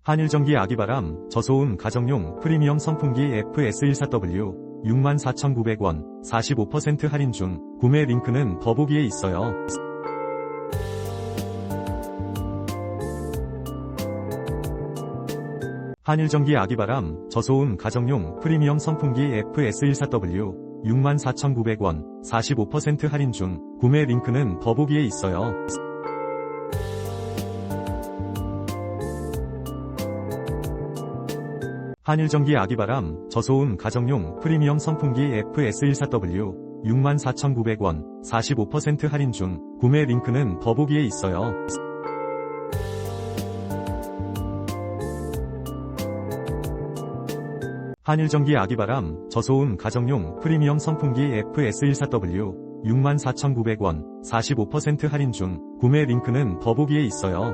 한일전기 아기바람 저소음 가정용 프리미엄 선풍기 EFe-S14W 64,900원 45% 할인 중. 구매 링크는 더보기에 있어요. 한일전기 아기바람 저소음 가정용 프리미엄 선풍기 EFe-S14W 64,900원 45% 할인 중. 구매 링크는 더보기에 있어요. 한일전기 아기바람 저소음 가정용 프리미엄 선풍기 EFe-S14W 64,900원 45% 할인 중. 구매 링크는 더보기에 있어요. 한일전기 아기바람 저소음 가정용 프리미엄 선풍기 EFe-S14W 64,900원 45% 할인 중. 구매 링크는 더보기에 있어요.